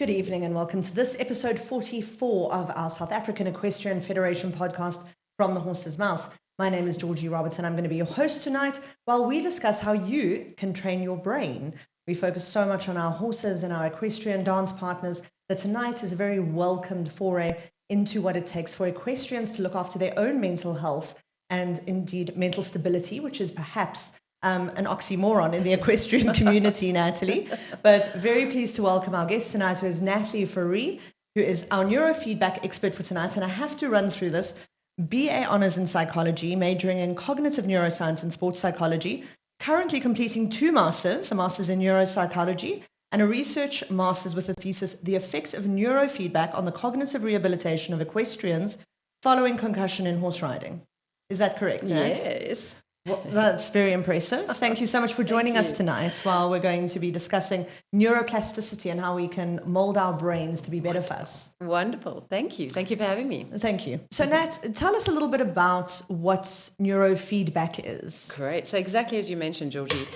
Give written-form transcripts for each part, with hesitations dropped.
Good evening and welcome to this episode 44 of our South African Equestrian Federation podcast from the horse's mouth. My name is Georgie Robertson. I'm going to be your host tonight while we discuss how you can train your brain. We focus so much on our horses and our equestrian dance partners that tonight is a very welcomed foray into what it takes for equestrians to look after their own mental health and indeed mental stability, which is perhaps an oxymoron in the equestrian community, Natalie. But very pleased to welcome our guest tonight, who is Natalie Fourie, who is our neurofeedback expert for tonight. And I have to run through this. BA Honours in Psychology, majoring in Cognitive Neuroscience and Sports Psychology, currently completing two masters, a master's in Neuropsychology and a research master's with the thesis, The Effect of Neurofeedback on the Cognitive Rehabilitation of Equestrians Following Concussion in Horse Riding. Is that correct, Nat? Yes. Well, that's very impressive. Thank you so much for joining us tonight while we're going to be discussing neuroplasticity and how we can mold our brains to be better for us. Wonderful. Thank you. Thank you for having me. Thank you. So, Nat, tell us a little bit about what neurofeedback is. Great. So exactly as you mentioned, Georgie,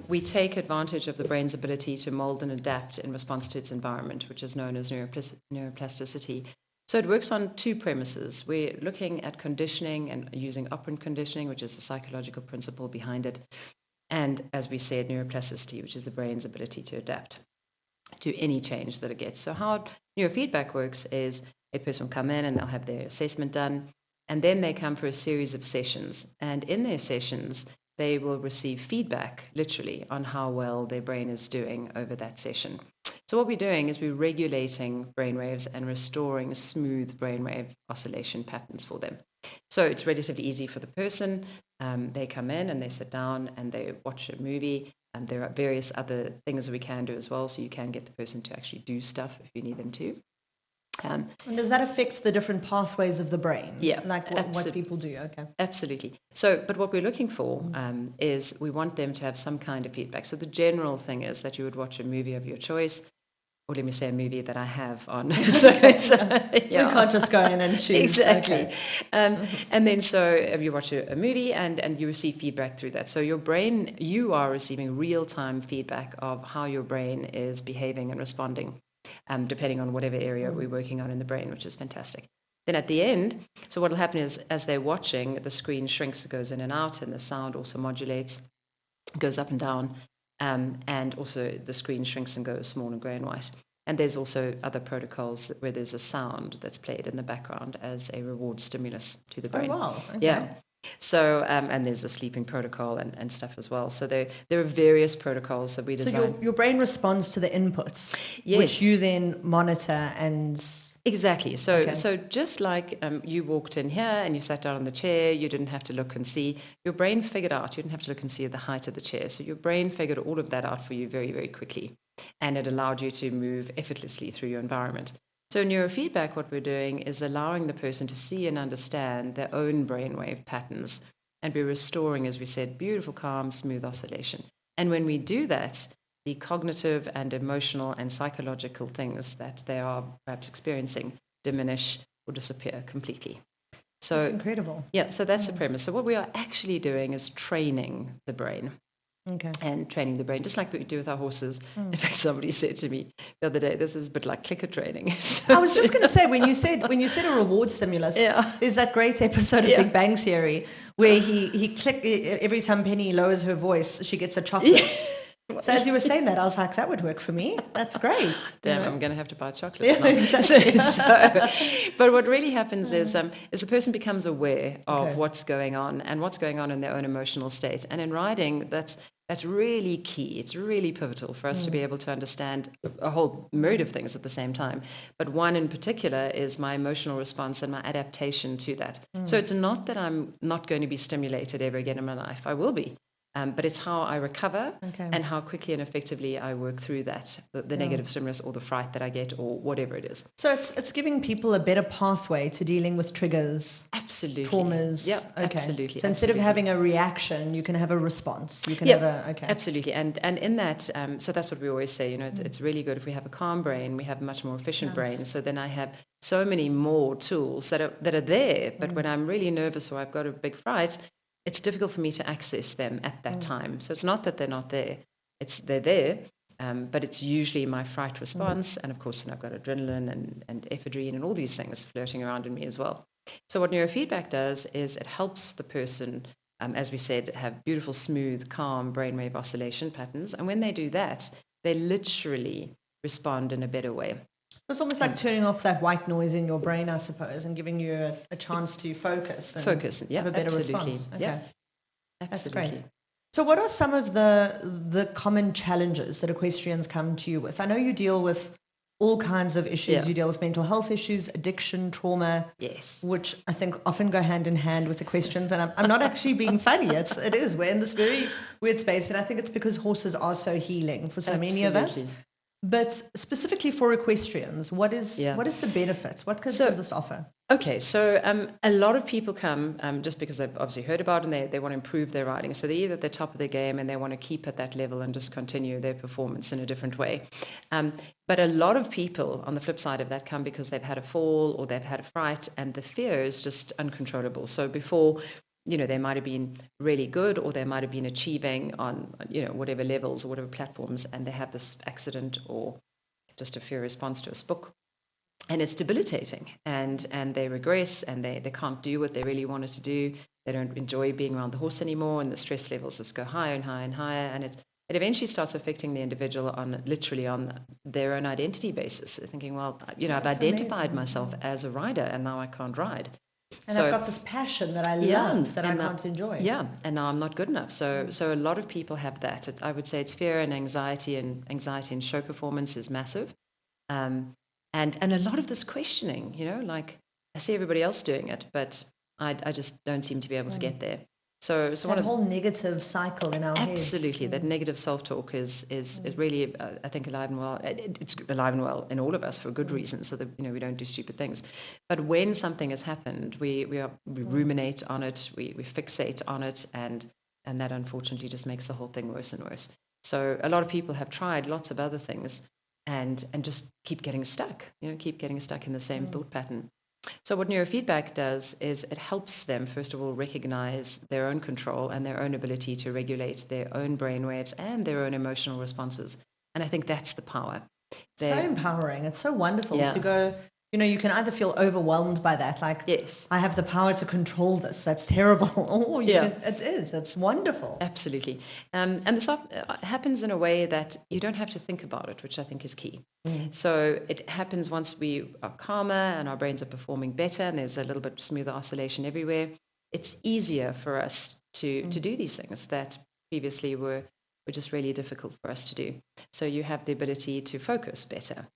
we take advantage of the brain's ability to mold and adapt in response to its environment, which is known as neuroplasticity. So it works on two premises. We're looking at conditioning and using operant conditioning, which is the psychological principle behind it. And as we said, neuroplasticity, which is the brain's ability to adapt to any change that it gets. So how neurofeedback works is a person will come in and they'll have their assessment done, and then they come for a series of sessions. And in their sessions, they will receive feedback, literally, on how well their brain is doing over that session. So what we're doing is we're regulating brainwaves and restoring smooth brainwave oscillation patterns for them. So it's relatively easy for the person. They come in and they sit down and they watch a movie. And there are various other things that we can do as well. So you can get the person to actually do stuff if you need them to. And does that affect the different pathways of the brain? Yeah. Like what people do? Okay. Absolutely. So, but what we're looking for is we want them to have some kind of feedback. So the general thing is that you would watch a movie of your choice. Or let me say a movie that I have on. Yeah. We can't just go in and choose. Exactly. Okay. And then so you watch a movie and you receive feedback through that. So your brain, you are receiving real-time feedback of how your brain is behaving and responding, depending on whatever area we're working on in the brain, which is fantastic. Then at the end, so what will happen is as they're watching, the screen shrinks, goes in and out, and the sound also modulates, goes up and down. And also the screen shrinks and goes small and grey and white. And there's also other protocols where there's a sound that's played in the background as a reward stimulus to the brain. Oh, wow. Okay. Yeah. So, and there's a sleeping protocol and stuff as well. So there are various protocols that we design. So your brain responds to the inputs, Yes. which you then monitor and... Exactly. So, Okay. so just like you walked in here and you sat down on the chair, you didn't have to look and see. Your brain figured out. You didn't have to look and see the height of the chair. So your brain figured all of that out for you very, very quickly, and it allowed you to move effortlessly through your environment. So in neurofeedback, what we're doing is allowing the person to see and understand their own brainwave patterns, and we're restoring, as we said, beautiful, calm, smooth oscillation. And when we do that, the cognitive and emotional and psychological things that they are perhaps experiencing diminish or disappear completely. So That's incredible. Yeah, so that's the premise. So what we are actually doing is training the brain. Okay. And training the brain, just like we do with our horses. In fact, somebody said to me the other day, this is a bit like clicker training. So I was just going to say, when you said a reward stimulus, there's that great episode of Big Bang Theory where he click every time Penny lowers her voice, she gets a chocolate. So as you were saying that, I was like, that would work for me. That's great. Damn, I'm going to have to buy chocolates now. Exactly. But what really happens is the person becomes aware of what's going on and what's going on in their own emotional state. And in riding, that's really key. It's really pivotal for us to be able to understand a whole myriad of things at the same time. But one in particular is my emotional response and my adaptation to that. So it's not that I'm not going to be stimulated ever again in my life. I will be. But it's how I recover and how quickly and effectively I work through that, the negative stimulus or the fright that I get or whatever it is. So it's giving people a better pathway to dealing with triggers, absolutely, traumas. Yeah, absolutely. So instead of having a reaction, you can have a response. You can have absolutely. And in that, so that's what we always say. You know, it's really good if we have a calm brain, we have a much more efficient brain. So then I have so many more tools that are there. But when I'm really nervous or I've got a big fright, it's difficult for me to access them at that time. So it's not that they're not there. They're there, But it's usually my fright response. And of course, then I've got adrenaline and ephedrine and all these things floating around in me as well. So what neurofeedback does is it helps the person, as we said, have beautiful, smooth, calm brainwave oscillation patterns. And when they do that, they literally respond in a better way. It's almost like turning off that white noise in your brain, I suppose, and giving you a chance to focus and have a better response. Okay. Yeah, that's absolutely. great. So what are some of the common challenges that equestrians come to you with? I know you deal with all kinds of issues. Yeah. You deal with mental health issues, addiction, trauma, Yes, which I think often go hand in hand with equestrians. And I'm not actually being funny. It is. We're in this very weird space. And I think it's because horses are so healing for so many of us. But specifically for equestrians, what is the benefit? What does this offer? Okay, so a lot of people come just because they've obviously heard about it and they want to improve their riding. So they're either at the top of their game and they want to keep at that level and just continue their performance in a different way. But a lot of people on the flip side of that come because they've had a fall or they've had a fright and the fear is just uncontrollable. So before, they might have been really good or they might have been achieving on, whatever levels or whatever platforms, and they have this accident or just a fear response to a spook. And it's debilitating, and they regress, and they can't do what they really wanted to do. They don't enjoy being around the horse anymore, and the stress levels just go higher and higher and higher, and it eventually starts affecting the individual on their own identity basis. They're thinking, well, I've identified myself as a rider, and now I can't ride. And I've got this passion that I love that I can't enjoy. Yeah, and now I'm not good enough. So a lot of people have that. I would say it's fear and anxiety in show performance is massive. And a lot of this questioning, like I see everybody else doing it, but I just don't seem to be able to get there. So that whole negative cycle in our heads. Absolutely, that negative self-talk is really, I think, alive and well. It's alive and well in all of us for good reason, so that we don't do stupid things. But when something has happened, we ruminate on it, we fixate on it, and that unfortunately just makes the whole thing worse and worse. So a lot of people have tried lots of other things and just keep getting stuck, keep getting stuck in the same thought pattern. So what neurofeedback does is it helps them, first of all, recognize their own control and their own ability to regulate their own brainwaves and their own emotional responses. And I think that's the power. So empowering. It's so wonderful to go, you can either feel overwhelmed by that, like, yes, I have the power to control this, that's terrible, or it's wonderful. Absolutely. And this happens in a way that you don't have to think about it, which I think is key. So it happens once we are calmer and our brains are performing better and there's a little bit smoother oscillation everywhere. It's easier for us to do these things that previously were just really difficult for us to do. So you have the ability to focus better.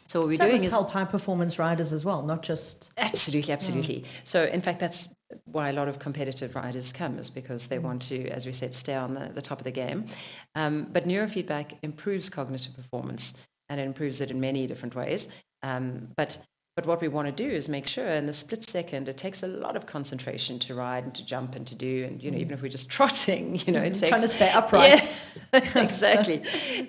So what we're doing is help high performance riders as well, not just absolutely. So in fact, that's why a lot of competitive riders come, is because they want to, as we said, stay on the top of the game. But neurofeedback improves cognitive performance, and it improves it in many different ways. But what we want to do is make sure in the split second, it takes a lot of concentration to ride and to jump and to do, and even if we're just trotting, it takes trying to stay upright. Yeah, exactly.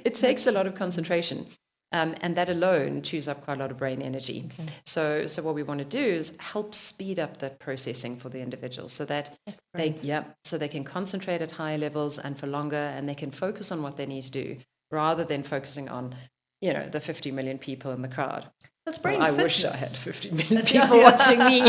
It takes a lot of concentration. And that alone chews up quite a lot of brain energy. Okay. So what we want to do is help speed up that processing for the individual, so that they can concentrate at higher levels and for longer, and they can focus on what they need to do rather than focusing on the 50 million people in the crowd. That's brain I fitness. wish I had 50 million people watching me.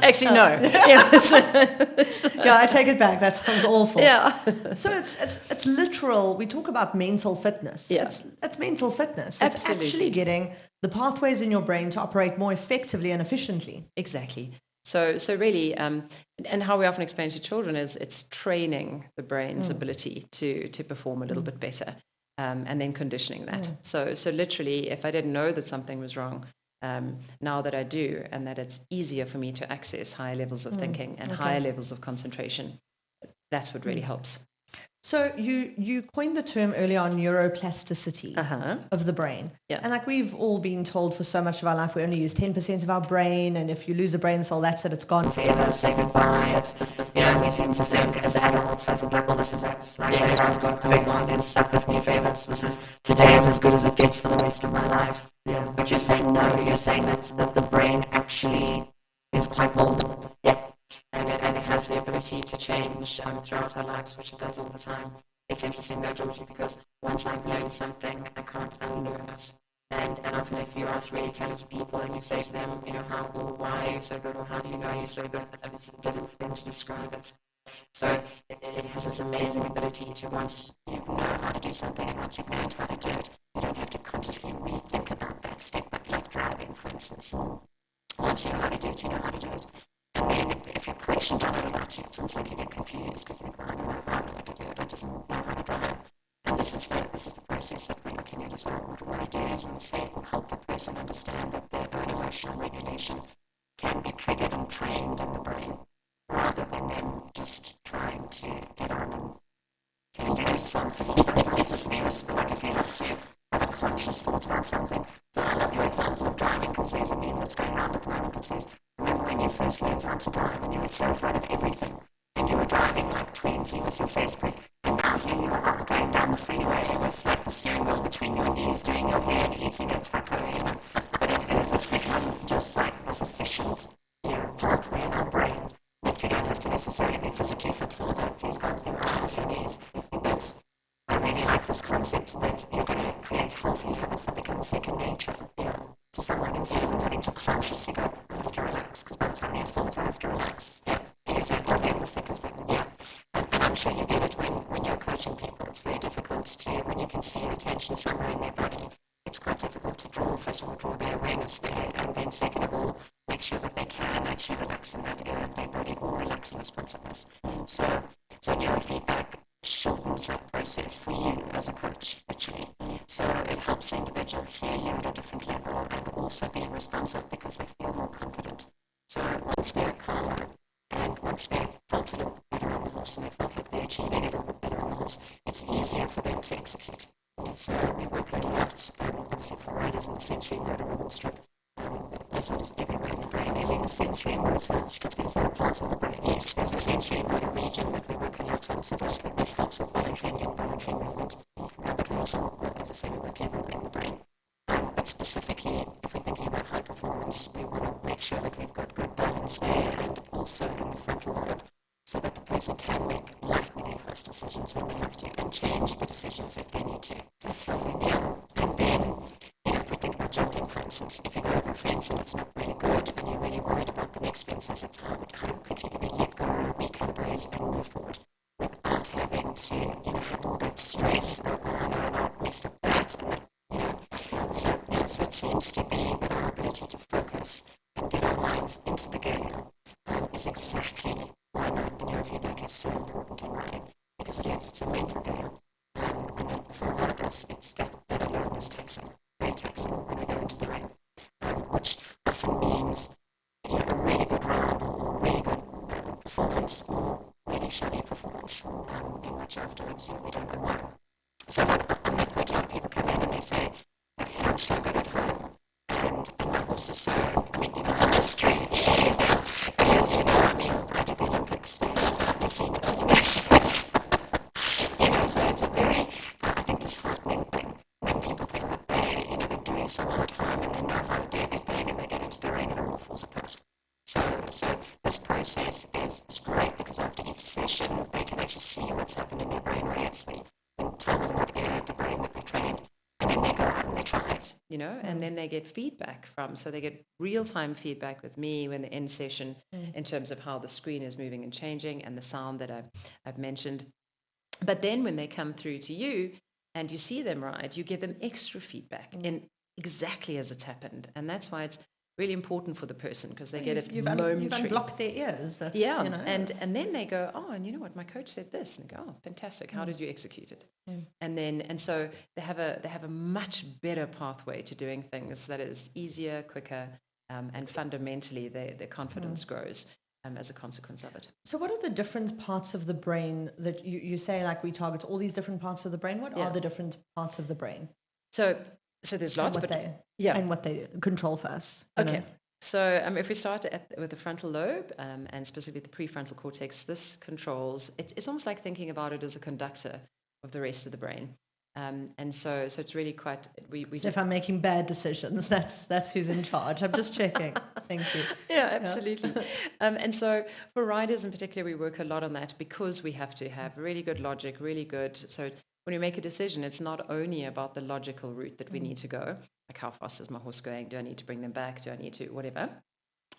Actually, no. I take it back. That sounds awful. Yeah. So it's literal. We talk about mental fitness. Yeah. It's mental fitness. Absolutely. It's actually getting the pathways in your brain to operate more effectively and efficiently. Exactly. So really, and how we often explain to children is it's training the brain's ability to perform a little bit better. And then conditioning that. So literally, if I didn't know that something was wrong, now that I do, and that it's easier for me to access higher levels of thinking and higher levels of concentration, that's what really helps. So you coined the term earlier on, neuroplasticity of the brain. Yeah. And like we've all been told for so much of our life, we only use 10% of our brain, and if you lose a brain cell, that's it, it's gone forever, say goodbye. It's, we seem to think as adults, I think like, well, this is it. Like, I've got COVID-19 stuck with me forever. Today is as good as it gets for the rest of my life. Yeah. But you're saying no, you're saying that the brain actually is quite vulnerable. Yeah. And it has the ability to change throughout our lives, which it does all the time. it's interesting though, Georgie, because once I've learned something, I can't unlearn it. And often if you ask really talented people and you say to them, how or why are you so good, or how do you know you're so good, it's a difficult thing to describe it. So it has this amazing ability to, once you know how to do something and once you've learned how to do it, you don't have to consciously rethink about that step, but like driving, for instance. Once you know how to do it, you know how to do it. And then if you're questioned on it a lot, it's almost like you get confused because you think, I don't know how to do it, I just know how to drive. And this is the process that we're looking at as well. What we want to do is we say help the person understand that their own emotional regulation can be triggered and trained in the brain, rather than them just trying to get on and be responsible. You don't necessarily be responsible. Like if you have to have a conscious thought about something. So I love your example of driving, because there's a meme that's going around at the moment that says, remember when you first learned how to drive and you were terrified of everything, and you were driving like 20 with your face pressed, and now here you are going down the freeway with like the steering wheel between your knees, doing your hair and eating a taco, But it's become just like this efficient, pathway in our brain that you don't have to necessarily be physically fit for, that please God, your arms, your knees. But I really like this concept that you're going to create healthy habits that become second nature, to someone, instead of them having to consciously go, I have to relax, because by the time you've thought, I have to relax. Yeah, exactly. You're in the thick of things. Yeah. And I'm sure you get it when you're coaching people. It's very difficult to, when you can see the tension somewhere in their body, it's quite difficult to first of all, draw their awareness there, and then second of all, make sure that they can actually relax in that area of their body or relax in responsiveness. So neurofeedback shortens that process for you as a coach, actually. So it helps the individual hear you at a different level and also be responsive because they feel more confident. So once they're calmer and once they've felt a little bit better on the horse and they felt like they're achieving a little bit better on the horse, it's easier for them to execute. So we work a lot, obviously for riders in the sensory motor rhythm strip, as well as everywhere in the brain. And in the sensory motor strip, is that part of the brain? Yes, there's a sensory motor region that we work a lot on. So this helps with voluntary and involuntary movement. But we also, as I say, we work everywhere in the brain. But specifically, if we're thinking about high performance, we want to make sure that we've got good balance there and also in the frontal lobe, so that the person can make lightning fast decisions when they have to and change the decisions if they need to. Yeah. And then, if we think about jumping, for instance, if you go over a fence and it's not really good and you're really worried about the next fences, it's how quickly do we let go, recalibrate, and move forward without having to, have all that stress. Oh, no, I messed up that. So it seems to be that our ability to focus and get our minds into the game is exactly why neurofeedback is so important in riding, because it's a mental game. And for a lot of us, it's that alone is taxing, very taxing when we go into the ring, which often means a really good round or really good performance or really shoddy performance, in which afterwards we don't know why. So on that point, a lot of people come in and they say, I'm so good at home, and my horse is so, it's a mystery. Yes, as you know, I did the Olympics, you've seen it on your so it's a very, I think, disheartening thing when people think that they're doing so well at home and they know how to do everything and they get into the ring and it all falls apart. So this process is great because after each session, they can actually see what's happened in their brain waves. We can tell them what area of the brain that we trained, and then they go out and they try it, and then they get feedback so they get real-time feedback with me when they're in session in terms of how the screen is moving and changing and the sound that I've mentioned. But then when they come through to you and you see them ride, you give them extra feedback in exactly as it's happened. And that's why it's really important for the person, because they get it momentary. You've unblocked their ears. And then they go, oh, and you know what, my coach said this, and they go, oh, fantastic, how did you execute it? And so they have a much better pathway to doing things that is easier, quicker, and fundamentally their confidence grows as a consequence of it. So what are the different parts of the brain that you say, like, we target all these different parts of the brain? What are the different parts of the brain? So there's lots, and what they control for us. Okay. So if we start with the frontal lobe and specifically the prefrontal cortex, this controls, it's almost like thinking about it as a conductor of the rest of the brain. And so it's really quite, we So if I'm making bad decisions, that's who's in charge. I'm just checking. Thank you. Yeah, absolutely. And so for riders in particular, we work a lot on that because we have to have really good logic, really good. So when we make a decision, it's not only about the logical route that we need to go, like how fast is my horse going? Do I need to bring them back? Do I need to whatever?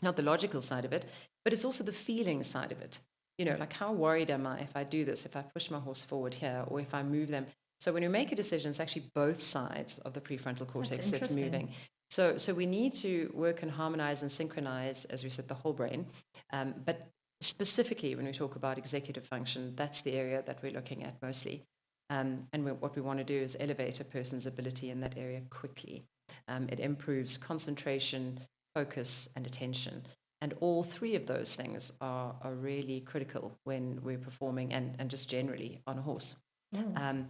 Not the logical side of it, but it's also the feeling side of it. Like how worried am I if I do this, if I push my horse forward here, or if I move them? So when you make a decision, it's actually both sides of the prefrontal cortex that's moving. So we need to work and harmonize and synchronize, as we said, the whole brain. But specifically, when we talk about executive function, that's the area that we're looking at mostly. And what we want to do is elevate a person's ability in that area quickly. It improves concentration, focus, and attention. And all three of those things are really critical when we're performing and just generally on a horse. And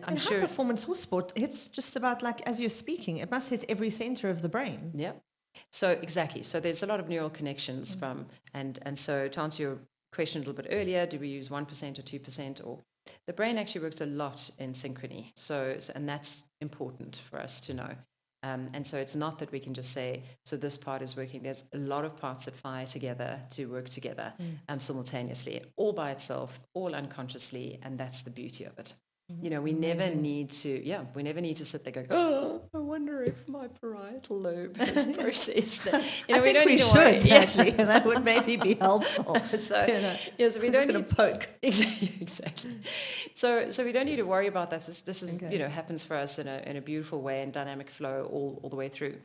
I'm sure high-performance horse sport, it's just about, like, as you're speaking, it must hit every center of the brain. Yeah. So exactly. So there's a lot of neural connections from, and so to answer your question a little bit earlier, do we use 1% or 2%? Or the brain actually works a lot in synchrony. And that's important for us to know. And so it's not that we can just say, so this part is working. There's a lot of parts that fire together to work together simultaneously, all by itself, all unconsciously, and that's the beauty of it. We never need to sit there going, oh, I wonder if my parietal lobe has processed it. I think we should, Natalie, and that would maybe be helpful. So we don't need to poke. Exactly. So we don't need to worry about that. This is happens for us in a beautiful way and dynamic flow all the way through.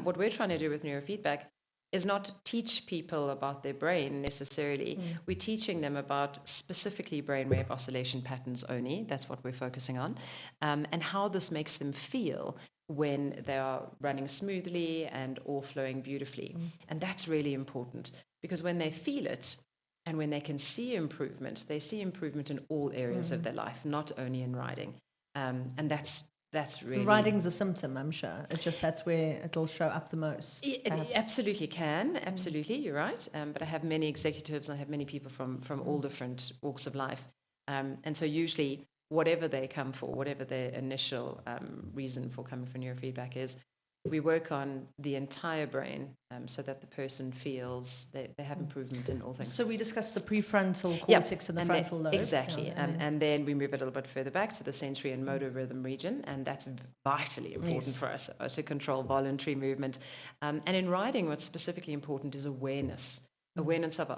What we're trying to do with neurofeedback is not teach people about their brain necessarily. We're teaching them about specifically brainwave oscillation patterns only. That's what we're focusing on. And how this makes them feel when they are running smoothly and all flowing beautifully. And that's really important because when they feel it and when they can see improvement, they see improvement in all areas of their life, not only in riding. And that's really... Riding's a symptom, I'm sure. It's just that's where it'll show up the most. It absolutely can. Absolutely, you're right. But I have many executives, I have many people from all different walks of life. And so usually whatever they come for, whatever their initial reason for coming for neurofeedback is, we work on the entire brain so that the person feels they have improvement in all things. So we discussed the prefrontal cortex and the frontal lobe. Exactly. And then we move it a little bit further back to the sensory and motor rhythm region, and that's vitally important for us to control voluntary movement. And in riding, what's specifically important is awareness. Awareness of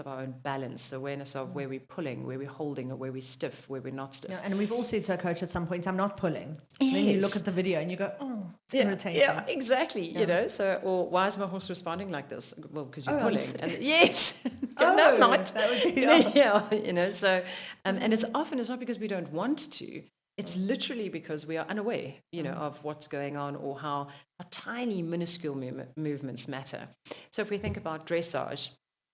our own balance, awareness of where we're pulling, where we're holding, or where we're stiff, where we're not stiff. Yeah, and we've all said to a coach at some point, I'm not pulling. Yes. Then you look at the video and you go, oh, it's irritating. Yeah, exactly. Or why is my horse responding like this? Well, because you're pulling. And yes. No, I'm not. That would be so, and it's not because we don't want to. It's literally because we are unaware, of what's going on or how tiny, minuscule movements matter. So if we think about dressage,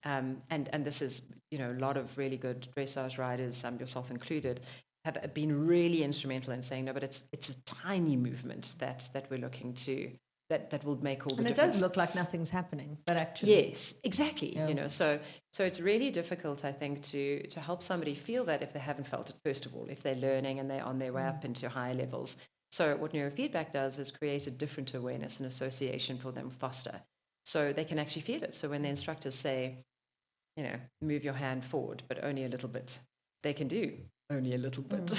and this is, a lot of really good dressage riders, yourself included, have been really instrumental in saying, no, but it's a tiny movement that we're looking to, that will make all the difference. And it does look like nothing's happening, but actually... Yes, exactly. Yeah. So it's really difficult, I think, to help somebody feel that if they haven't felt it, first of all, if they're learning and they're on their way up into higher levels. So what neurofeedback does is create a different awareness and association for them faster, so they can actually feel it. So when the instructors say, move your hand forward, but only a little bit, they can do only a little bit,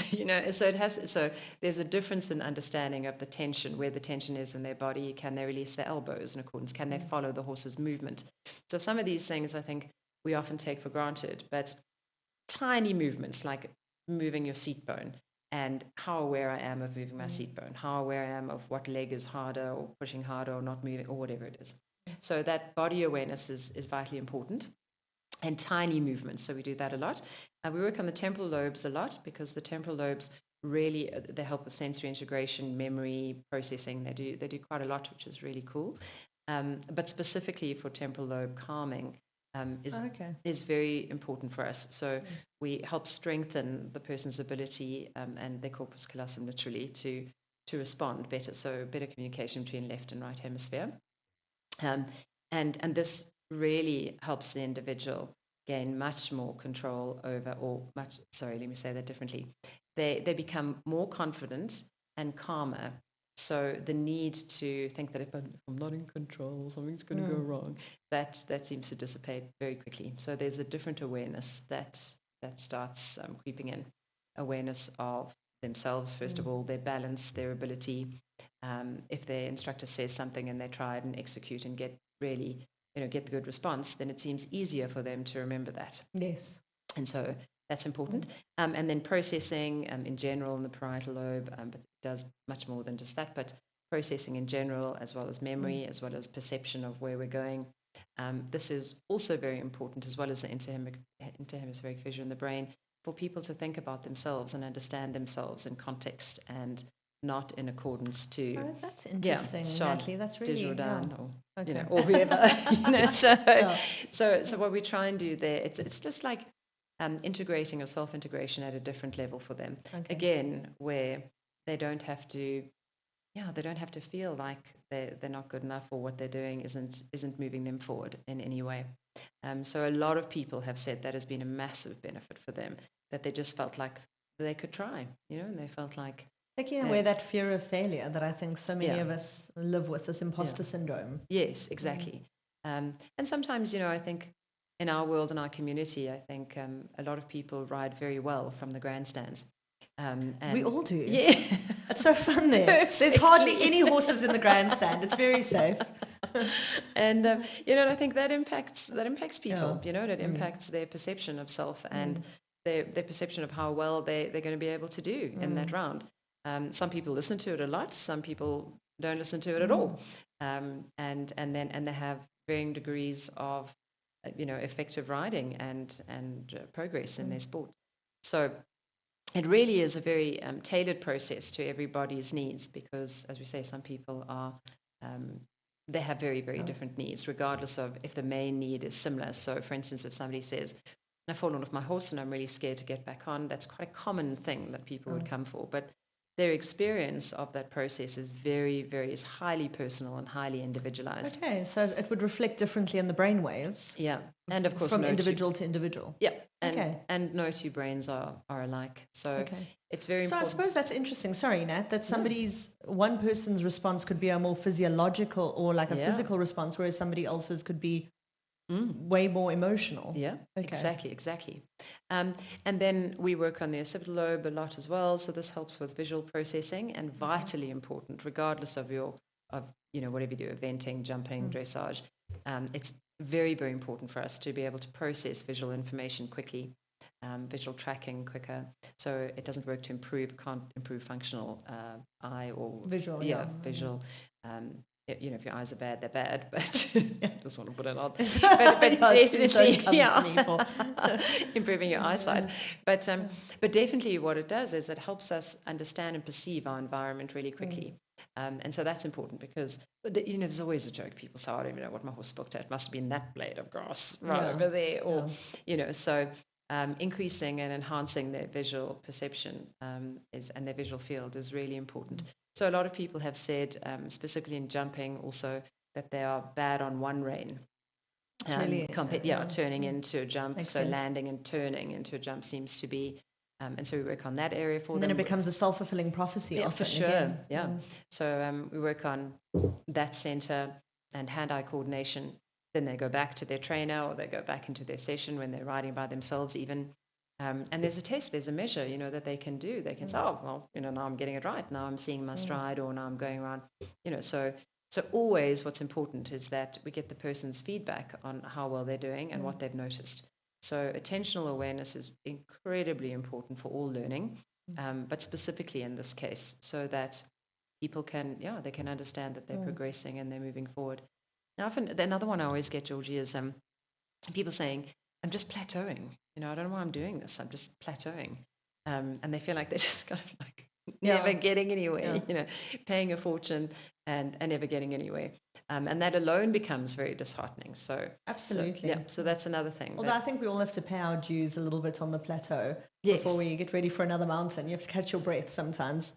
So there's a difference in understanding of the tension, where the tension is in their body. Can they release their elbows in accordance? Can they follow the horse's movement? So some of these things I think we often take for granted, but tiny movements like moving your seat bone and how aware I am of moving my seat bone, how aware I am of what leg is harder or pushing harder or not moving or whatever it is. So that body awareness is vitally important. And tiny movements, so we do that a lot. We work on the temporal lobes a lot because the temporal lobes really they help with sensory integration, memory, processing. They do quite a lot, which is really cool. But specifically for temporal lobe calming is very important for us. So we help strengthen the person's ability and their corpus callosum literally to respond better. So better communication between left and right hemisphere, and this really helps the individual gain much more control over, let me say that differently. They become more confident and calmer. So the need to think that if I'm not in control, something's going to go wrong, that seems to dissipate very quickly. So there's a different awareness that starts creeping in. Awareness of themselves, first of all, their balance, their ability. If their instructor says something and they try it and execute and get the good response, then it seems easier for them to remember that. Yes. And so that's important. And then processing in general in the parietal lobe, but it does much more than just that, but processing in general, as well as memory, as well as perception of where we're going. This is also very important, as well as the interhemispheric fissure in the brain, for people to think about themselves and understand themselves in context and not in accordance to. Oh, that's interesting, Natalie. That's really Desjardins, okay. or whoever. So what we try and do there, it's just like integrating or self-integration at a different level for them. Okay. Again, where they don't have to feel like they're not good enough, or what they're doing isn't moving them forward in any way. So a lot of people have said that has been a massive benefit for them, that they just felt like they could try, and they felt like taking away that fear of failure that I think so many of us live with, this imposter syndrome. Yes, exactly. And sometimes, I think in our world, in our community, I think a lot of people ride very well from the grandstands. And we all do. Yeah. It's so fun there. There's hardly any horses in the grandstand. It's very safe. And, I think that impacts people, it impacts their perception of self and their perception of how well they're going to be able to do in that round. Some people listen to it a lot. Some people don't listen to it at all. And they have varying degrees of, effective riding and progress in their sport. So it really is a very tailored process to everybody's needs, because, as we say, some people are, they have very, very different needs, regardless of if the main need is similar. So, for instance, if somebody says, I've fallen off my horse and I'm really scared to get back on, that's quite a common thing that people would come for. But their experience of that process is is highly personal and highly individualized. Okay, so it would reflect differently in the brain waves. Yeah, and of course from individual to individual. Yeah, and no two brains are alike. So it's very important. So I suppose that's interesting. Sorry, Nat, that one person's response could be a more physiological or like a physical response, whereas somebody else's could be way more emotional. Yeah, exactly. And then we work on the occipital lobe a lot as well. So this helps with visual processing, and vitally important, regardless of whatever you do, eventing, jumping, dressage. It's very, very important for us to be able to process visual information quickly, visual tracking quicker. So it doesn't work to can't improve functional eye or visual. Visual. If your eyes are bad, they're bad, but I just want to put it on. But definitely, improving your eyesight. But definitely what it does is it helps us understand and perceive our environment really quickly. And so that's important, because there's always a joke. People say, I don't even know what my horse booked at. It must have been that blade of grass over there. Or, so increasing and enhancing their visual perception and their visual field is really important. So a lot of people have said, specifically in jumping also, that they are bad on one rein. Turning into a jump. Makes sense. Landing and turning into a jump seems to be, and so we work on that area for them. And then it becomes a self-fulfilling prophecy. Yeah, for sure. Again. Yeah. So we work on that center and hand-eye coordination. Then they go back to their trainer, or they go back into their session when they're riding by themselves even. And there's a test, there's a measure, that they can do. They can say, now I'm getting it right. Now I'm seeing my stride, or now I'm going around. So always what's important is that we get the person's feedback on how well they're doing and what they've noticed. So attentional awareness is incredibly important for all learning, but specifically in this case, so that people can understand that they're progressing and they're moving forward. Now, often, another one I always get, Georgie, is people saying, I'm just plateauing. I don't know why I'm doing this. I'm just plateauing. And they feel like they're just kind of like never getting anywhere, paying a fortune and never getting anywhere. And that alone becomes very disheartening. So absolutely. So that's another thing. Although I think we all have to pay our dues a little bit on the plateau before we get ready for another mountain. You have to catch your breath sometimes.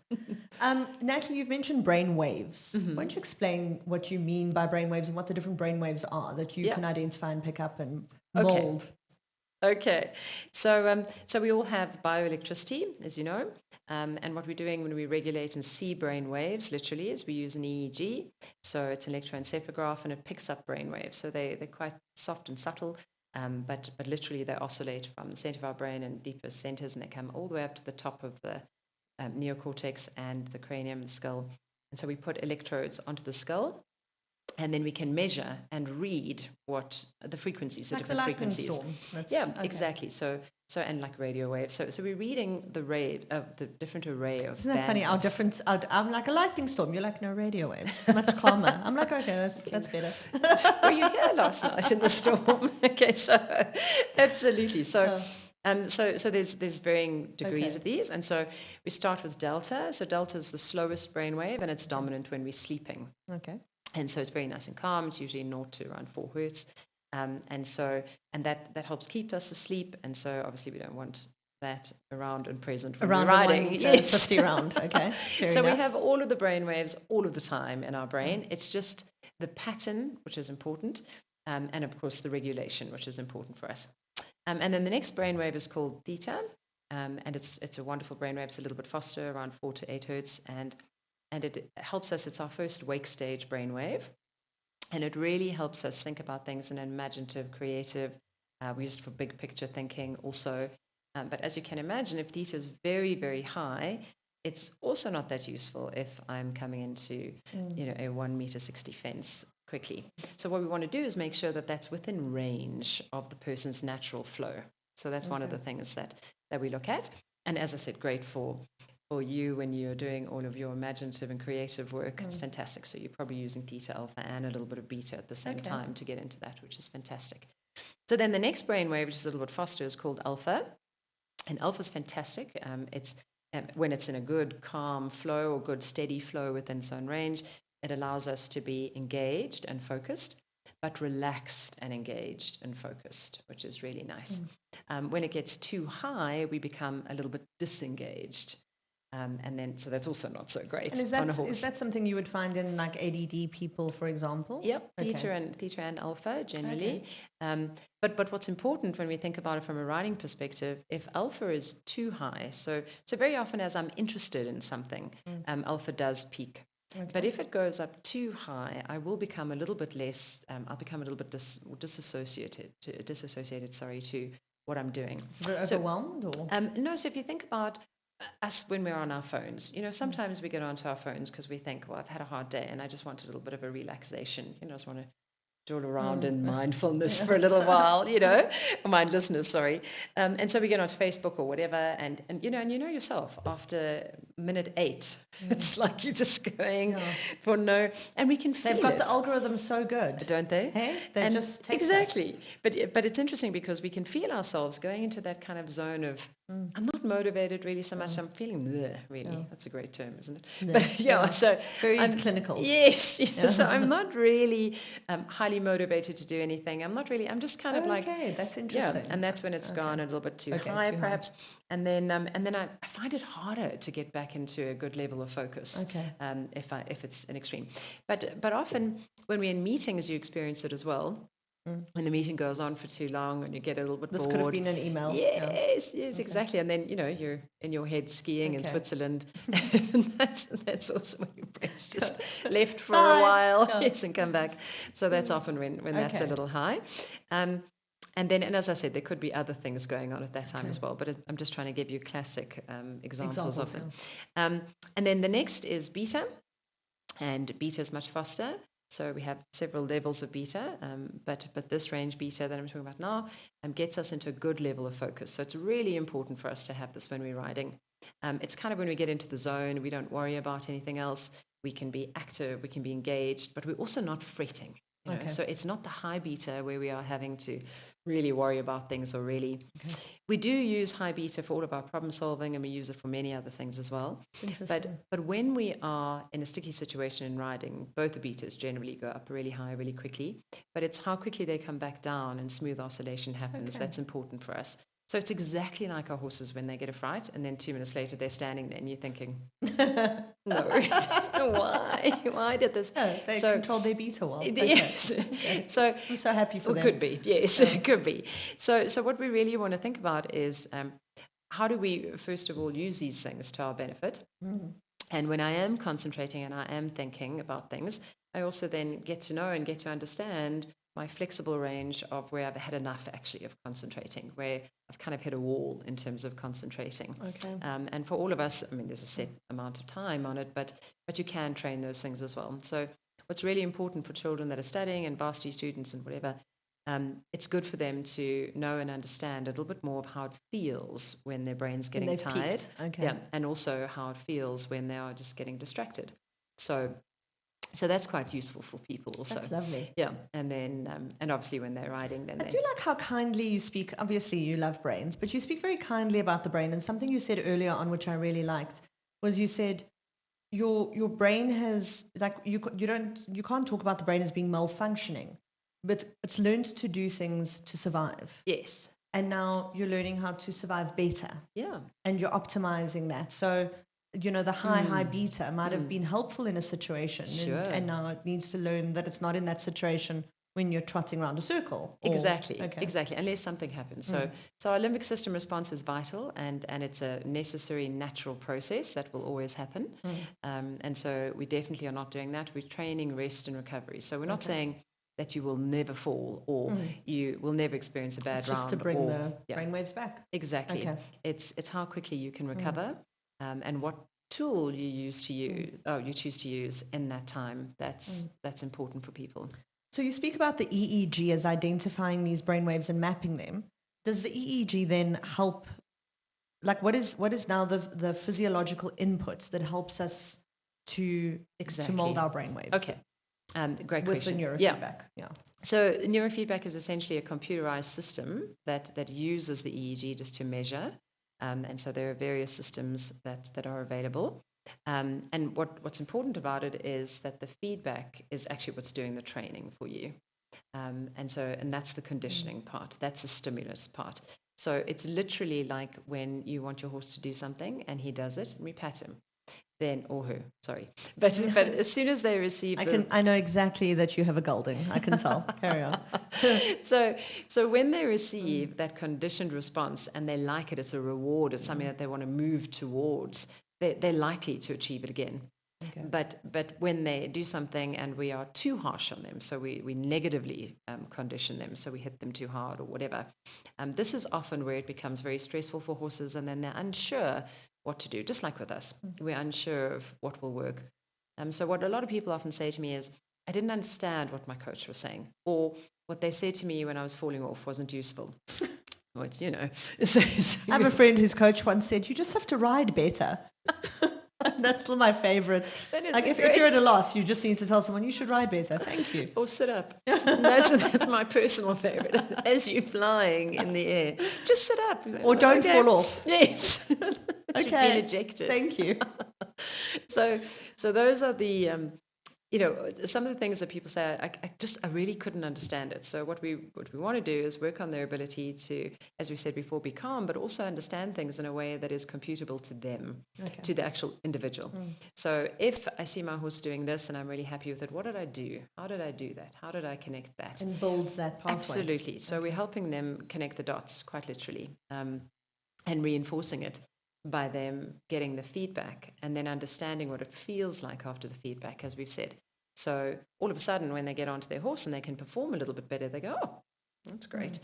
Natalie, you've mentioned brain waves. Why don't you explain what you mean by brain waves and what the different brain waves are that you can identify and pick up and mold? Okay, so we all have bioelectricity, as you know, and what we're doing when we regulate and see brain waves, literally, is we use an EEG. So it's an electroencephalograph, and it picks up brain waves. So they're quite soft and subtle, but literally they oscillate from the center of our brain and deeper centers, and they come all the way up to the top of the neocortex and the cranium, the skull. And so we put electrodes onto the skull, and then we can measure and read what the frequencies, the like different the lightning frequencies. storm. Yeah, okay. Exactly. So and like radio waves. So we're reading the different array of. Isn't that funny? Our difference. I'm like a lightning storm. You're like no radio waves. Much calmer. I'm like, okay, that's better. Were you here last night in the storm? Okay, so absolutely. So. So there's varying degrees of these, and so we start with delta. So delta is the slowest brainwave, and it's dominant when we're sleeping. Okay. And so it's very nice and calm. It's usually 0 to around 4 hertz, and that helps keep us asleep. And so obviously we don't want that around and present when we're riding. Yes, 50 round. Okay. So we have all of the brain waves all of the time in our brain. It's just the pattern, which is important, and of course the regulation, which is important for us. And then the next brainwave is called theta, and it's a wonderful brainwave. It's a little bit faster, around 4 to 8 hertz, and it helps us. It's our first wake stage brainwave, and it really helps us think about things in an imaginative, creative. We use it for big picture thinking also. But as you can imagine, if theta is very, very high, it's also not that useful if I'm coming into a 1 meter 60 fence quickly. So what we want to do is make sure that that's within range of the person's natural flow. So that's one of the things that we look at. And as I said, great for you when you're doing all of your imaginative and creative work. It's fantastic. So you're probably using theta, alpha, and a little bit of beta at the same time to get into that, which is fantastic. So then the next brainwave, which is a little bit faster, is called alpha. And alpha is fantastic. It's when it's in a good, calm flow or good, steady flow within its own range, it allows us to be engaged and focused, but relaxed and engaged and focused, which is really nice. When it gets too high, we become a little bit disengaged. And then, so that's also not so great. And is that something you would find in like ADD people, for example? Yep, theta and alpha generally. Okay. But what's important when we think about it from a writing perspective, if alpha is too high, so very often as I'm interested in something, alpha does peak. Okay. But if it goes up too high, I will become a little bit less. I'll become a little bit disassociated to what I'm doing. So overwhelmed, or no. So if you think about us when we're on our phones, sometimes we get onto our phones because we think, well, I've had a hard day and I just want a little bit of a relaxation. I just want to dool around in mindfulness for a little while, mindlessness, sorry. And so we get onto Facebook or whatever, and you know yourself, after minute 8, it's like you're just going for no, and we can feel They've got the algorithm so good, don't they? Hey, they just text exactly. Us. But it's interesting because we can feel ourselves going into that kind of zone of I'm not motivated really so much. I'm feeling bleh, really. Yeah. That's a great term, isn't it? Yeah. But so very clinical. Yes. So I'm not really highly motivated to do anything. I'm just kind of like that's interesting. Yeah, and that's when it's gone a little bit too high, perhaps. High. And then I find it harder to get back into a good level of focus. Okay. If it's an extreme, but often when we're in meetings, you experience it as well. When the meeting goes on for too long and you get a little bit bored. This could have been an email. Yes, exactly. And then, you're in your head skiing in Switzerland. that's also when your brain's just left for a while. Yes, and come back. So that's often when that's a little high. And as I said, there could be other things going on at that time as well. But I'm just trying to give you classic examples of them. And then the next is beta. And beta is much faster. So we have several levels of beta, but this range beta that I'm talking about now gets us into a good level of focus. So it's really important for us to have this when we're riding. It's kind of when we get into the zone, we don't worry about anything else. We can be active, we can be engaged, but we're also not fretting. So it's not the high beta where we are having to really worry about things or really. We do use high beta for all of our problem solving, and we use it for many other things as well. But when we are in a sticky situation in riding, both the betas generally go up really high, really quickly. But it's how quickly they come back down and smooth oscillation happens. That's important for us. So it's exactly like our horses when they get a fright, and then 2 minutes later they're standing there, and you're thinking, no, why did this? No, they controlled their beta well. Yes. Okay. So I'm so happy for them. Could be, yes, it could be. So what we really want to think about is how do we, first of all, use these things to our benefit? And when I am concentrating and I am thinking about things, I also then get to know and get to understand my flexible range of where I've had enough actually of concentrating, where I've kind of hit a wall in terms of concentrating. Okay. And for all of us, I mean, there's a set amount of time on it, but you can train those things as well. So what's really important for children that are studying and varsity students and whatever, it's good for them to know and understand a little bit more of how it feels when their brain's getting tired. Peaked. Okay. Yeah, and also how it feels when they are just getting distracted. So that's quite useful for people also. That's lovely. Yeah, and then and obviously when they're riding, then I do like how kindly you speak. Obviously, you love brains, but you speak very kindly about the brain. And something you said earlier on, which I really liked, was you said your brain has, like, you can't talk about the brain as being malfunctioning, but it's learned to do things to survive. Yes. And now you're learning how to survive better. Yeah. And you're optimizing that. So, the high beta might have been helpful in a situation. Sure. And now it needs to learn that it's not in that situation when you're trotting around a circle. Exactly. Unless something happens. So our limbic system response is vital, and it's a necessary natural process that will always happen. And so we definitely are not doing that. We're training rest and recovery. So we're not saying that you will never fall or you will never experience a bad it's round. just to bring the brainwaves back. Exactly. Okay. It's how quickly you can recover and what tool you choose to use in that time. That's important for people. So you speak about the EEG as identifying these brainwaves and mapping them. Does the EEG then help? Like, what is now the physiological input that helps us to mold our brainwaves? Okay, great question. With the neurofeedback, yeah. So neurofeedback is essentially a computerized system that uses the EEG just to measure, and so there are various systems that are available. And what's important about it is that the feedback is actually what's doing the training for you. And that's the conditioning part. That's the stimulus part. So it's literally like when you want your horse to do something and he does it, and we pat him. Then, or her, sorry. But as soon as they receive I know exactly that you have a gelding. I can tell. Carry on. So when they receive that conditioned response and they like it, it's a reward, it's something that they want to move towards, they're likely to achieve it again. Okay. But when they do something and we are too harsh on them, so we negatively condition them, so we hit them too hard or whatever, this is often where it becomes very stressful for horses, and then they're unsure what to do, just like with us. We're unsure of what will work. So what a lot of people often say to me is, I didn't understand what my coach was saying, or what they said to me when I was falling off wasn't useful. Which, I have a friend whose coach once said, you just have to ride better. That's still my favorite. Like if you're at a loss, you just need to tell someone you should ride better. Thank you. Or sit up. That's my personal favorite. As you're flying in the air, just sit up. Or don't fall off. Yes. Okay. You've been ejected. Thank you. So those are the some of the things that people say. I really couldn't understand it. So what we want to do is work on their ability to, as we said before, be calm, but also understand things in a way that is computable to them, to the actual individual. So if I see my horse doing this and I'm really happy with it, what did I do? How did I do that? How did I connect that? And build that pathway. Absolutely. So we're helping them connect the dots, quite literally, and reinforcing it by them getting the feedback and then understanding what it feels like after the feedback, as we've said. So all of a sudden, when they get onto their horse and they can perform a little bit better, they go, oh, that's great.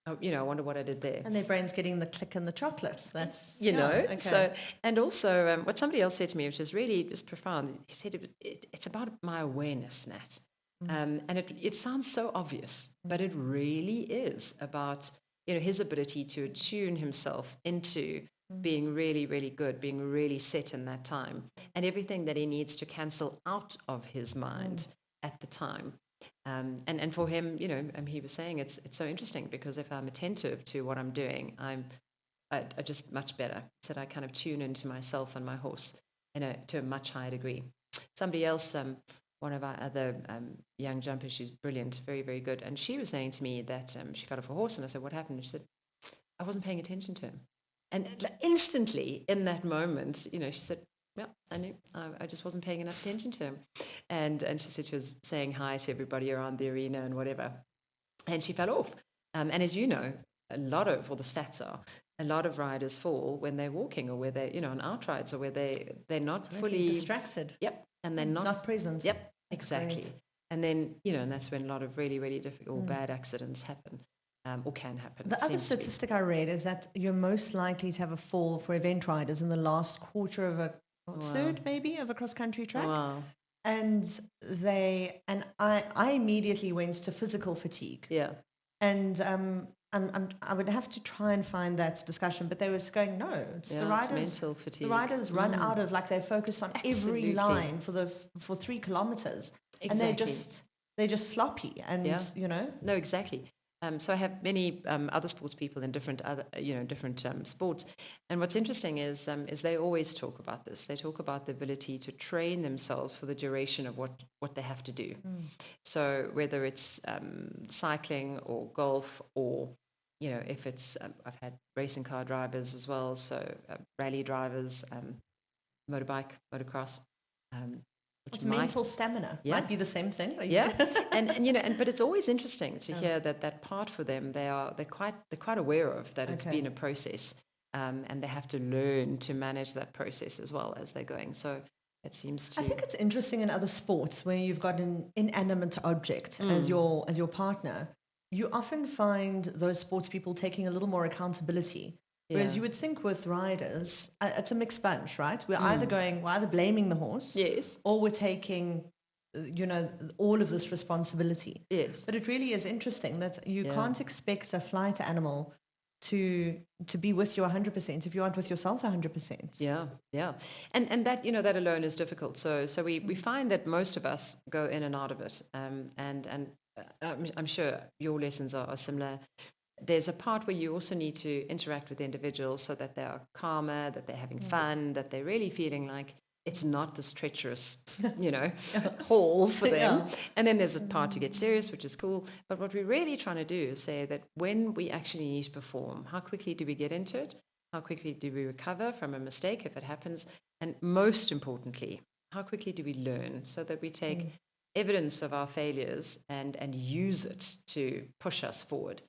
I wonder what I did there. And their brain's getting the click and the chocolates. That's, Okay. So, and also what somebody else said to me, which is really just profound, he said, it's about my awareness, Nat. And it sounds so obvious, but it really is about, his ability to attune himself into being really, really good, being really set in that time, and everything that he needs to cancel out of his mind at the time. And for him, he was saying it's so interesting because if I'm attentive to what I'm doing, I just much better. He said I kind of tune into myself and my horse to a much higher degree. Somebody else, one of our other young jumpers, she's brilliant, very, very good, and she was saying to me that she got off a horse, and I said, what happened? And she said, I wasn't paying attention to him. And instantly in that moment, she said, yeah, I knew. I just wasn't paying enough attention to him. And she said she was saying hi to everybody around the arena and whatever. And she fell off. And as you know, the stats are, a lot of riders fall when they're walking or where they're, on outrides or where they're not fully distracted. Yep. And they're not present. Yep, That's exactly. great. And then, and that's when a lot of really, really difficult or bad accidents happen. Or can happen. The other statistic I read is that you're most likely to have a fall for event riders in the last quarter of third maybe of a cross-country track. Wow. And I immediately went to physical fatigue. Yeah. And I would have to try and find that discussion, but they were going, no, it's the riders. It's mental fatigue. The riders run out of, they focus on every line for 3 kilometers. Exactly. And they're just sloppy and, No, exactly. So I have many other sports people in different sports, and what's interesting is they always talk about this. They talk about the ability to train themselves for the duration of what they have to do. So whether it's cycling or golf or if it's I've had racing car drivers as well, so rally drivers, motorbike, motocross. It's mental stamina. Yeah. Might be the same thing. Yeah, but it's always interesting to hear that part for them. They're quite aware of that. It's been a process, and they have to learn to manage that process as well as they're going. So it seems to. I think it's interesting in other sports where you've got an inanimate object as your partner. You often find those sports people taking a little more accountability. Whereas you would think with riders, it's a mixed bunch, right? We're either blaming the horse, yes, or we're taking, all of this responsibility. Yes. But it really is interesting that you can't expect a flight animal to be with you 100% if you aren't with yourself 100%. Yeah. And that, that alone is difficult. So we find that most of us go in and out of it. And I'm sure your lessons are similar. There's a part where you also need to interact with the individuals so that they are calmer, that they're having fun, that they're really feeling like it's not this treacherous, haul for them. Yeah. And then there's a part to get serious, which is cool. But what we're really trying to do is say that when we actually need to perform, how quickly do we get into it? How quickly do we recover from a mistake if it happens? And most importantly, how quickly do we learn so that we take evidence of our failures and use it to push us forward?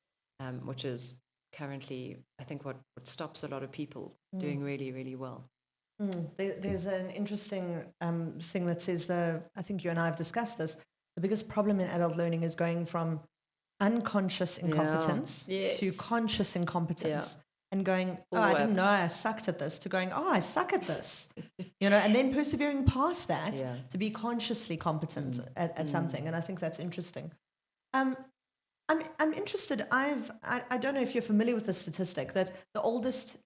Which is currently, I think, what stops a lot of people doing really, really well. There's an interesting thing that says I think you and I have discussed this, the biggest problem in adult learning is going from unconscious incompetence to conscious incompetence. Yeah. And going, I didn't know I sucked at this, to going, I suck at this, and then persevering past that to be consciously competent at something. And I think that's interesting. I'm interested. I don't know if you're familiar with the statistic that the oldest